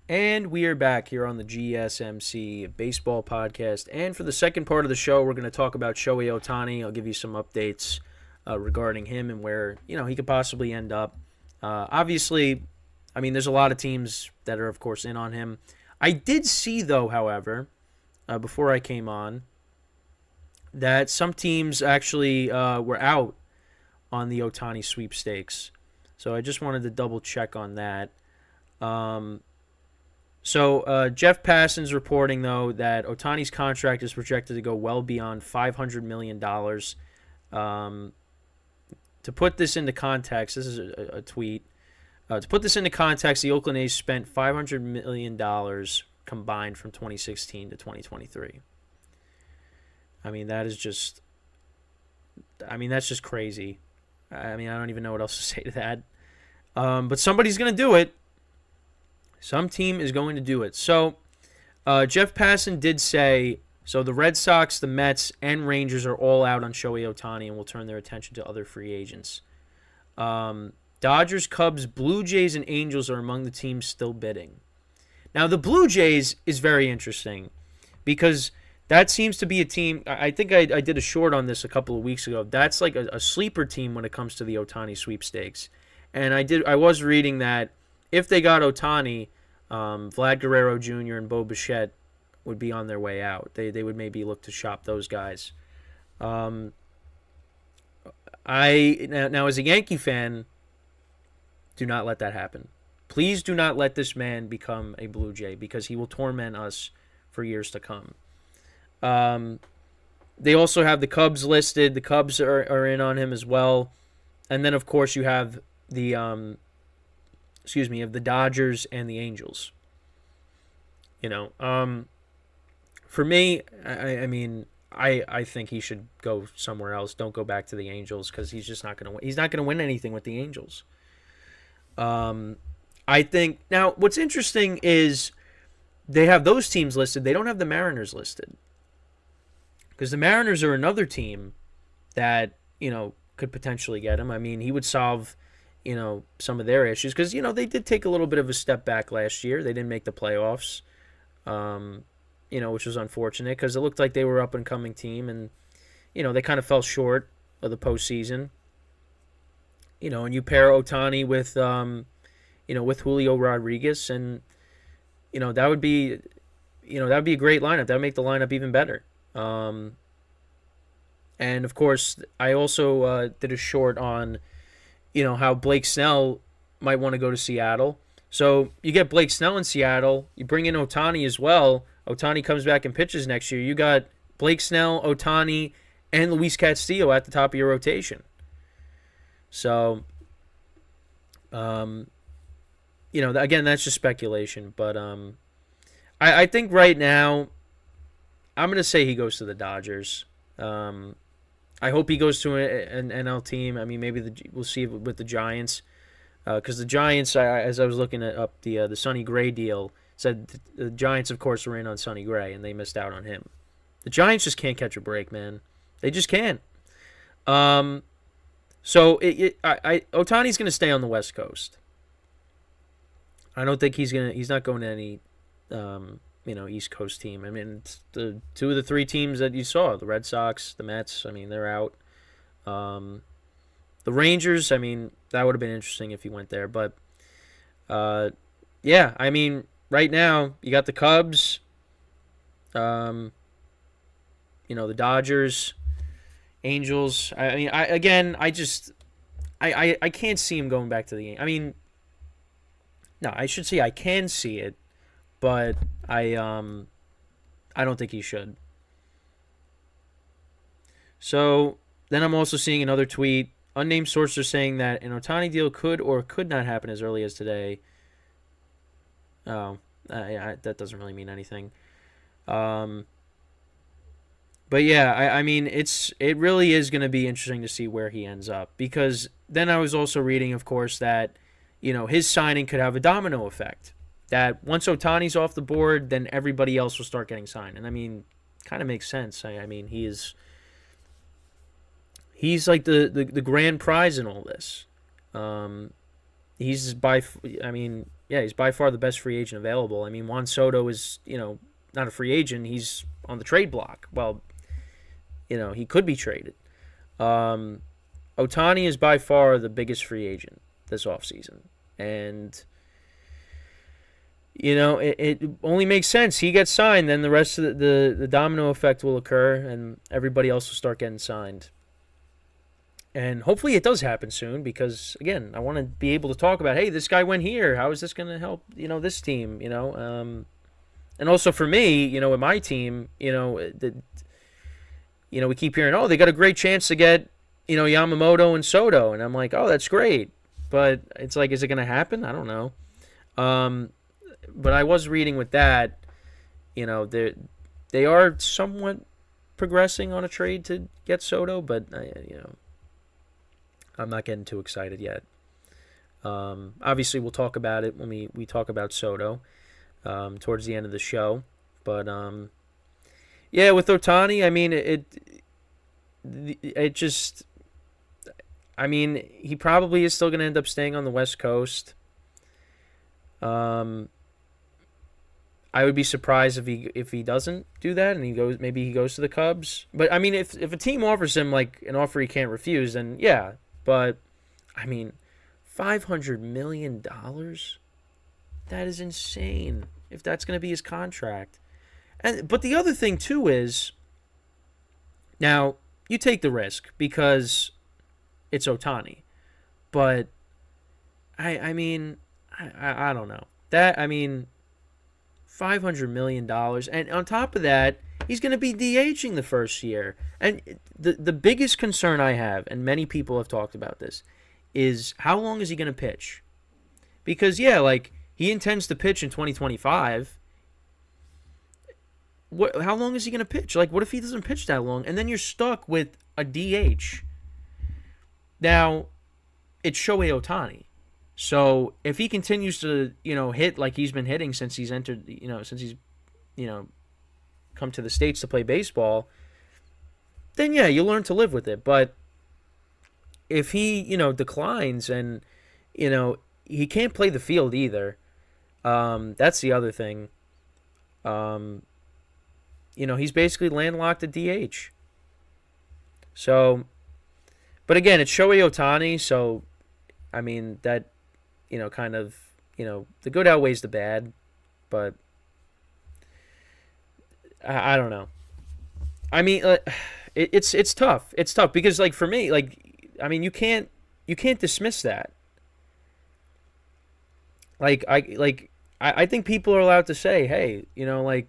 And we are back here on the GSMC Baseball Podcast. And for the second part of the show, we're going to talk about Shohei Ohtani. I'll give you some updates regarding him and where he could possibly end up. Obviously, there's a lot of teams that are, of course, in on him. I did see, though, however, before I came on, that some teams actually were out on the Ohtani sweepstakes. So I just wanted to double check on that. So Jeff Passan's reporting, though, that Ohtani's contract is projected to go well beyond $500 million. To put this into context, this is a tweet. To put this into context, the Oakland A's spent $500 million combined from 2016 to 2023. That's just crazy. I don't even know what else to say to that. But somebody's going to do it. Some team is going to do it. So, Jeff Passan did say, so the Red Sox, the Mets, and Rangers are all out on Shohei Ohtani and will turn their attention to other free agents. Dodgers, Cubs, Blue Jays, and Angels are among the teams still bidding. Now, the Blue Jays is very interesting because that seems to be a team. I think I did a short on this a couple of weeks ago. That's like a sleeper team when it comes to the Ohtani sweepstakes. And I was reading that if they got Ohtani, Vlad Guerrero Jr. and Bo Bichette would be on their way out. They would maybe look to shop those guys. Now as a Yankee fan, do not let that happen. Please do not let this man become a Blue Jay because he will torment us for years to come. They also have the Cubs listed. The Cubs are in on him as well. And then, of course, you have the the Dodgers and the Angels. For me, I think he should go somewhere else. Don't go back to the Angels because he's just not going to win. He's not going to win anything with the Angels. I think now what's interesting is they have those teams listed. They don't have the Mariners listed because the Mariners are another team that could potentially get him. He would solve some of their issues because they did take a little bit of a step back last year. They didn't make the playoffs, which was unfortunate because it looked like they were up and coming team, and they kind of fell short of the postseason. And you pair Ohtani with with Julio Rodriguez, and that would be a great lineup. That would make the lineup even better. And of course, I also did a short on how Blake Snell might want to go to Seattle. So you get Blake Snell in Seattle. You bring in Ohtani as well. Ohtani comes back and pitches next year. You got Blake Snell, Ohtani, and Luis Castillo at the top of your rotation. So, again, that's just speculation. But I think right now, I'm going to say he goes to the Dodgers. I hope he goes to an NL team. Maybe we'll see with the Giants, because the Giants, as I was looking up the Sonny Gray deal, said the Giants, of course, were in on Sonny Gray and they missed out on him. The Giants just can't catch a break, man. They just can't. So Ohtani's going to stay on the West Coast. I don't think he's not going to any East Coast team. It's the two of the three teams that you saw, the Red Sox, the Mets, they're out. The Rangers, that would have been interesting if he went there. But, right now, you got the Cubs, the Dodgers, Angels. I can't see him going back to the game. No, I should say I can see it, but I don't think he should. So then I'm also seeing another tweet. Unnamed sources are saying that an Ohtani deal could or could not happen as early as today. Oh, that doesn't really mean anything. But yeah, it really is going to be interesting to see where he ends up, because then I was also reading, of course, that his signing could have a domino effect. That once Ohtani's off the board, then everybody else will start getting signed. And kind of makes sense. He's like the grand prize in all this. He's Yeah, he's by far the best free agent available. I mean, Juan Soto is, not a free agent. He's on the trade block. Well, he could be traded. Um, Ohtani is by far the biggest free agent this offseason. And, it only makes sense. He gets signed, then the rest of the domino effect will occur, and everybody else will start getting signed. And hopefully it does happen soon because, again, I want to be able to talk about, hey, this guy went here. How is this going to help, this team, And also for me, with my team, we keep hearing, oh, they got a great chance to get, Yamamoto and Soto. And I'm like, oh, that's great. But it's like, is it going to happen? I don't know. But I was reading with that, they are somewhat progressing on a trade to get Soto, but, I'm not getting too excited yet. Obviously, we'll talk about it when we talk about Soto towards the end of the show. But, yeah, with Ohtani, I mean, it just... I mean, he probably is still going to end up staying on the West Coast. I would be surprised if he doesn't do that and maybe he goes to the Cubs. But I mean, if a team offers him like an offer he can't refuse, then yeah. But I mean, $500 million? That is insane. If that's going to be his contract. But the other thing too is, now you take the risk because it's Ohtani, but I mean, I don't know that. I mean, $500 million, and on top of that, he's going to be DHing the first year. And the biggest concern I have, and many people have talked about this, is how long is he going to pitch? Because yeah, like he intends to pitch in 2025. How long is he going to pitch? Like, what if he doesn't pitch that long, and then you're stuck with a DH? Now, it's Shohei Ohtani. So if he continues to, hit like he's been hitting since he's entered, since he's, come to the States to play baseball, then yeah, you learn to live with it. But if he, declines and, he can't play the field either, that's the other thing. He's basically landlocked at DH. So, but again, it's Shohei Ohtani, so, I mean, that, kind of, the good outweighs the bad, but I don't know. I mean, it's tough. It's tough because, like, for me, like, I mean, you can't dismiss that. I think people are allowed to say, hey, like,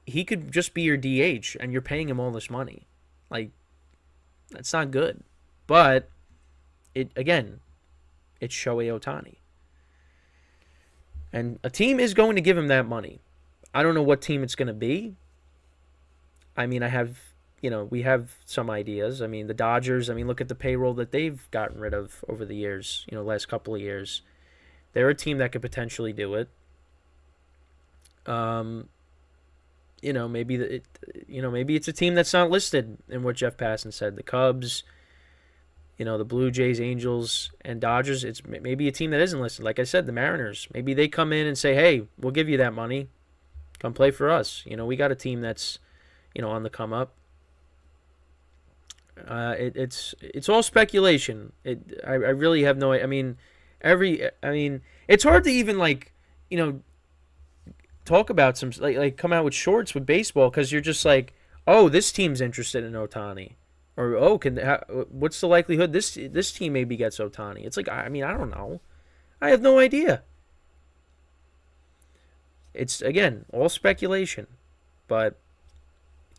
he could just be your DH and you're paying him all this money. Like, that's not good. But it's Shohei Ohtani. And a team is going to give him that money. I don't know what team it's going to be. I mean, we have some ideas. I mean, the Dodgers, look at the payroll that they've gotten rid of over the years, last couple of years. They're a team that could potentially do it. Maybe it's a team that's not listed in what Jeff Passan said. The Cubs, the Blue Jays, Angels, and Dodgers. It's maybe a team that isn't listed. Like I said, the Mariners. Maybe they come in and say, hey, we'll give you that money. Come play for us. We got a team that's, on the come up. It's all speculation. I really have no. I mean, it's hard to even talk about some like come out with shorts with baseball because you're just like, oh, this team's interested in Ohtani, or oh, what's the likelihood this team maybe gets Ohtani? It's like, I don't know, I have no idea. It's again all speculation, but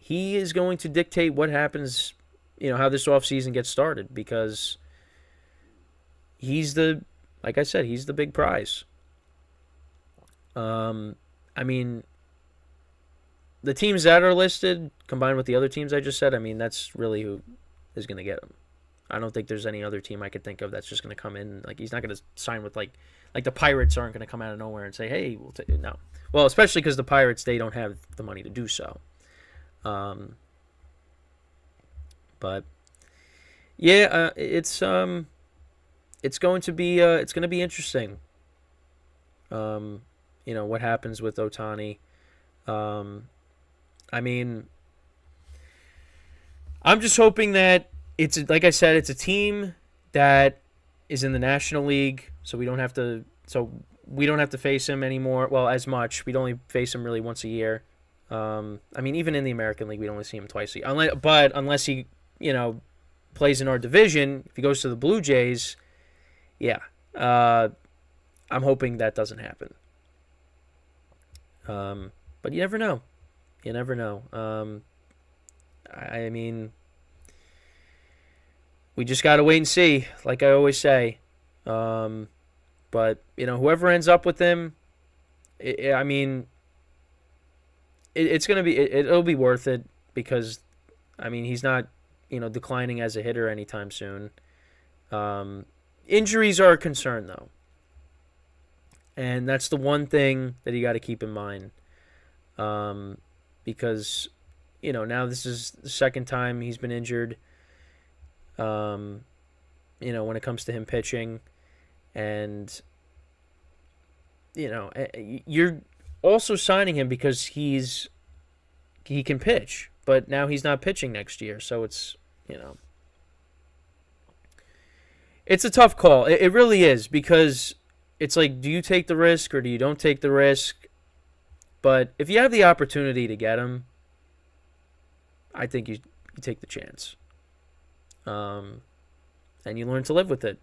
he is going to dictate what happens. How this offseason gets started because like I said, he's the big prize. The teams that are listed, combined with the other teams I just said, that's really who is going to get him. I don't think there's any other team I could think of that's just going to come in. Like, he's not going to sign with, like the Pirates aren't going to come out of nowhere and say, hey, we'll take it. No. Well, especially because the Pirates, they don't have the money to do so. But, yeah, it's going to be interesting. What happens with Ohtani. I mean, I'm just hoping that like I said, it's a team that is in the National League, so we don't have to face him anymore. Well, as much. We'd only face him really once a year. Even in the American League, we'd only see him twice a year. Unless he, plays in our division, if he goes to the Blue Jays, yeah. I'm hoping that doesn't happen. But you never know. You never know. We just got to wait and see, like I always say. But, whoever ends up with him, it's going to be, it'll be worth it because, he's not, declining as a hitter anytime soon. Injuries are a concern, though. And that's the one thing that you got to keep in mind. Because, now this is the second time he's been injured. When it comes to him pitching. And, you're also signing him because he can pitch. But now he's not pitching next year. So it's, it's a tough call. It really is because it's like, do you take the risk or do you don't take the risk? But if you have the opportunity to get him, I think you take the chance. And you learn to live with it.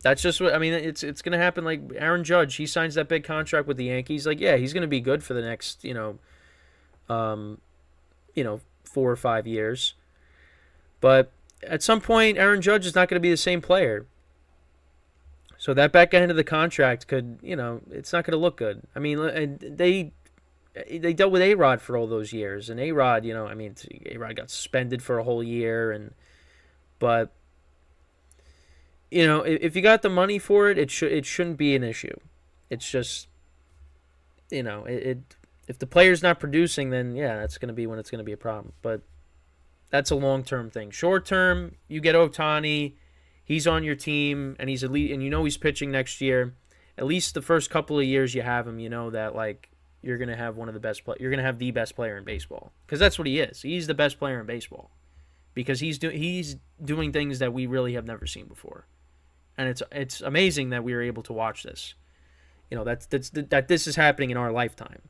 That's just what it's going to happen. Like Aaron Judge, he signs that big contract with the Yankees. Like, yeah, he's going to be good for the next 4 or 5 years. But at some point, Aaron Judge is not going to be the same player. So that back end of the contract could, it's not going to look good. They dealt with A-Rod for all those years, and A-Rod, A-Rod got suspended for a whole year, but if you got the money for it, it shouldn't be an issue. It's just, if the player's not producing, then yeah, that's going to be when it's going to be a problem. But that's a long-term thing. Short-term, you get Ohtani, he's on your team, and he's elite, and he's pitching next year. At least the first couple of years you have him, that like you're going to have one of the best you're going to have the best player in baseball, because that's what he is. He's the best player in baseball because he's doing things that we really have never seen before. And it's amazing that we were able to watch this. That this is happening in our lifetime.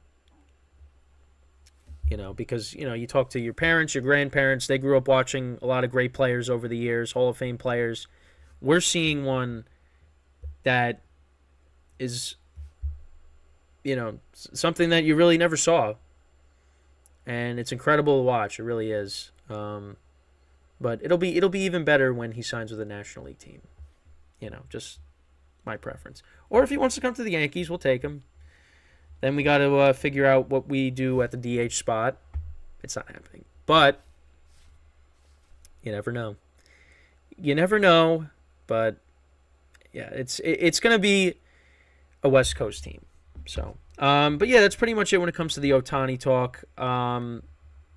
Because, you talk to your parents, your grandparents, they grew up watching a lot of great players over the years, Hall of Fame players. We're seeing one that is, something that you really never saw. And it's incredible to watch. It really is. But it'll be even better when he signs with a National League team. Just my preference. Or if he wants to come to the Yankees, we'll take him. Then we got to figure out what we do at the DH spot. It's not happening. But you never know. You never know. But yeah, it's going to be a West Coast team. So, but yeah, that's pretty much it when it comes to the Ohtani talk.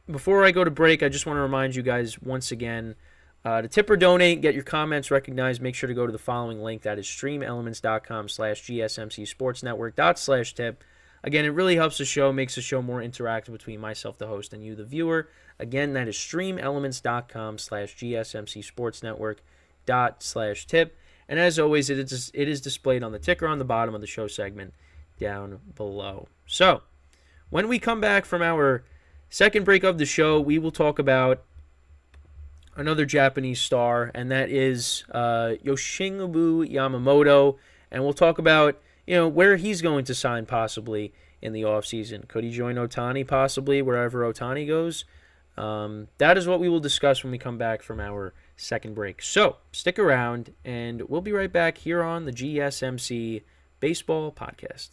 Before I go to break, I just want to remind you guys once again, to tip or donate, get your comments recognized, make sure to go to the following link. That is streamelements.com/gsmcsportsnetwork./tip. Again, it really helps the show, makes the show more interactive between myself, the host, and you, the viewer. Again, that is streamelements.com/gsmcsportsnetwork./tip. And as always, it is displayed on the ticker on the bottom of the show segment down below. So, when we come back from our second break of the show, we will talk about another Japanese star, and that is Yoshinobu Yamamoto. And we'll talk about where he's going to sign possibly in the offseason. Could he join Ohtani possibly wherever Ohtani goes? That is what we will discuss when we come back from our second break. So stick around, and we'll be right back here on the GSMC Baseball Podcast.